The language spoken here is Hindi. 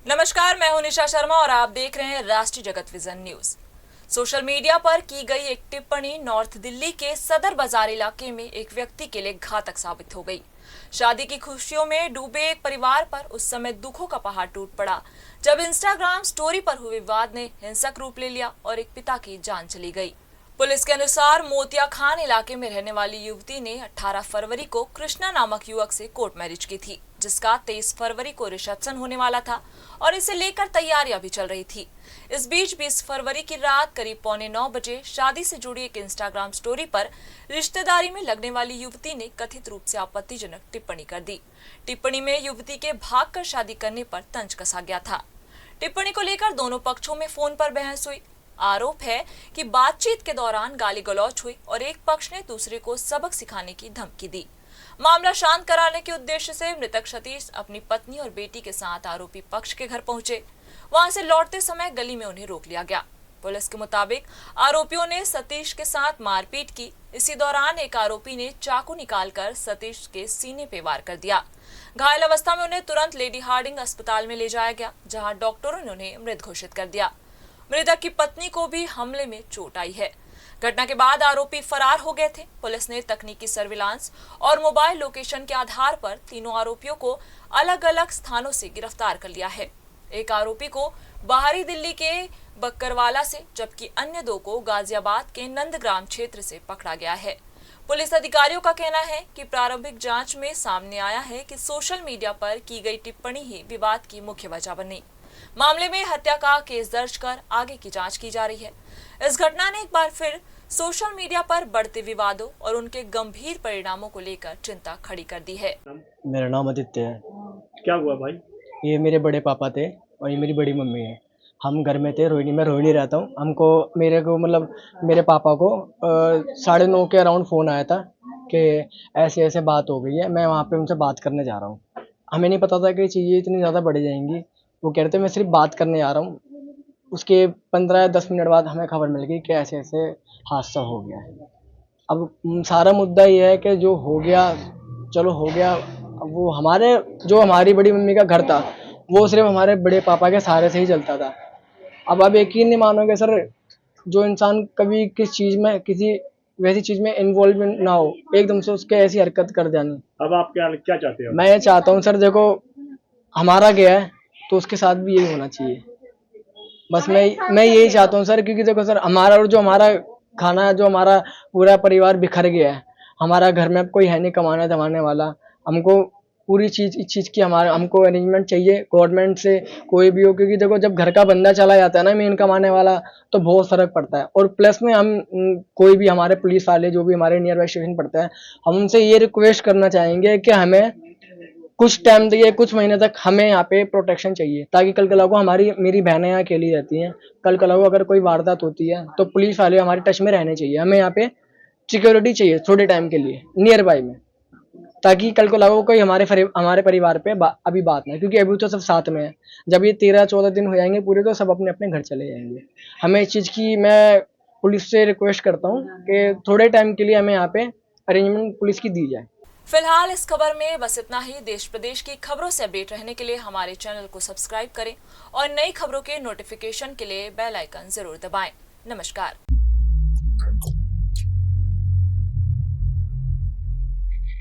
नमस्कार, मैं हूं निशा शर्मा और आप देख रहे हैं राष्ट्रीय जगत विजन न्यूज। सोशल मीडिया पर की गई एक टिप्पणी नॉर्थ दिल्ली के सदर बाजार इलाके में एक व्यक्ति के लिए घातक साबित हो गई। शादी की खुशियों में डूबे एक परिवार पर उस समय दुखों का पहाड़ टूट पड़ा जब इंस्टाग्राम स्टोरी पर हुए विवाद ने हिंसक रूप ले लिया और एक पिता की जान चली गई। पुलिस के अनुसार मोतिया खान इलाके में रहने वाली युवती ने 18 फरवरी को कृष्णा नामक युवक से कोर्ट मैरिज की थी, जिसका 23 फरवरी को रिसेप्शन होने वाला था और इसे लेकर तैयारियां भी चल रही थी। इस बीच 20 फरवरी की रात करीब 8:45 बजे शादी से जुड़ी एक इंस्टाग्राम स्टोरी पर रिश्तेदारी में लगने वाली युवती ने कथित रूप से आपत्तिजनक टिप्पणी कर दी। टिप्पणी में युवती के भागकर शादी करने पर तंज कसा गया था। टिप्पणी को लेकर दोनों पक्षों में फोन पर बहस हुई। आरोप है कि बातचीत के दौरान गाली गलौज हुई और एक पक्ष ने दूसरे को सबक सिखाने की धमकी दी। मामला शांत कराने के उद्देश्य से मृतक सतीश अपनी पत्नी और बेटी के साथ आरोपी पक्ष के घर पहुंचे। वहां से लौटते समय गली में उन्हें रोक लिया गया। पुलिस के मुताबिक आरोपियों ने सतीश के साथ मारपीट की। इसी दौरान एक आरोपी ने चाकू निकालकर सतीश के सीने पे वार कर दिया। घायल अवस्था में उन्हें तुरंत लेडी हार्डिंग अस्पताल में ले जाया गया, जहां डॉक्टरों ने उन्हें मृत घोषित कर दिया। मृतक की पत्नी को भी हमले में चोट आई है। घटना के बाद आरोपी फरार हो गए थे। पुलिस ने तकनीकी सर्विलांस और मोबाइल लोकेशन के आधार पर तीनों आरोपियों को अलग अलग स्थानों से गिरफ्तार कर लिया है। एक आरोपी को बाहरी दिल्ली के बक्करवाला से, जबकि अन्य दो को गाजियाबाद के नंदग्राम क्षेत्र से पकड़ा गया है। पुलिस अधिकारियों का कहना है कि प्रारंभिक जांच में सामने आया है कि सोशल मीडिया पर की गई टिप्पणी ही विवाद की मुख्य वजह बनी। मामले में हत्या का केस दर्ज कर आगे की जांच की जा रही है। इस घटना ने एक बार फिर सोशल मीडिया पर बढ़ते विवादों और उनके गंभीर परिणामों को लेकर चिंता खड़ी कर दी है। मेरा नाम आदित्य है। क्या हुआ भाई? ये मेरे बड़े पापा थे और ये मेरी बड़ी मम्मी है। हम घर में थे, रोहिणी में रोहिणी रहता हूँ। मेरे पापा को 9:30 के अराउंड फ़ोन आया था कि ऐसे ऐसे बात हो गई है, मैं वहाँ पे उनसे बात करने जा रहा हूँ। हमें नहीं पता था कि चीज़ें इतनी ज़्यादा बढ़ जाएंगी। वो कह रहे थे मैं सिर्फ बात करने जा रहा हूँ। उसके 15 या 10 मिनट बाद हमें खबर मिल गई कि ऐसे ऐसे हादसा हो गया है। अब सारा मुद्दा ये है कि जो हो गया चलो हो गया। अब वो हमारी बड़ी मम्मी का घर था, वो सिर्फ हमारे बड़े पापा के सहारे से ही चलता था। अब आप यकीन नहीं मानोगे सर, जो इंसान कभी किसी वैसी चीज़ में इन्वॉल्वमेंट ना हो, एकदम से उसके ऐसी हरकत कर जानी। अब आप क्या चाहते हो? मैं ये चाहता हूँ सर, देखो हमारा गया है तो उसके साथ भी यही होना चाहिए। बस मैं यही चाहता हूँ सर, क्योंकि देखो सर हमारा खाना, जो हमारा पूरा परिवार बिखर गया है। हमारा घर में अब कोई है नहीं कमाने धमाने वाला। हमको पूरी चीज़ इस चीज़ की हमको अरेंजमेंट चाहिए गवर्नमेंट से, कोई भी हो। क्योंकि देखो जब घर का बंदा चला जाता है ना, मेन कमाने वाला, तो बहुत फ़र्क पड़ता है। और प्लस में हम कोई भी हमारे पुलिस वाले जो भी हमारे नियर बाई स्टेशन पड़ता है, हम उनसे ये रिक्वेस्ट करना चाहेंगे कि हमें कुछ टाइम दिए, कुछ महीने तक हमें यहाँ पे प्रोटेक्शन चाहिए, ताकि कल कल को मेरी बहनें यहाँ अकेली रहती हैं। कल कल को अगर कोई वारदात होती है तो पुलिस वाले हमारे टच में रहने चाहिए। हमें यहाँ पे सिक्योरिटी चाहिए थोड़े टाइम के लिए नियर बाई में, ताकि कल को लागू कोई हमारे परिवार पे अभी बात ना, क्योंकि अभी तो सब साथ में है। जब ये 13-14 दिन हो जाएंगे पूरे, तो सब अपने अपने घर चले जाएंगे। हमें इस चीज़ की मैं पुलिस से रिक्वेस्ट करता हूँ कि थोड़े टाइम के लिए हमें यहाँ पे अरेंजमेंट पुलिस की दी जाए। फिलहाल इस खबर में बस इतना ही। देश प्रदेश की खबरों से अपडेट रहने के लिए हमारे चैनल को सब्सक्राइब करें और नई खबरों के नोटिफिकेशन के लिए बेल आइकन जरूर दबाएं। नमस्कार।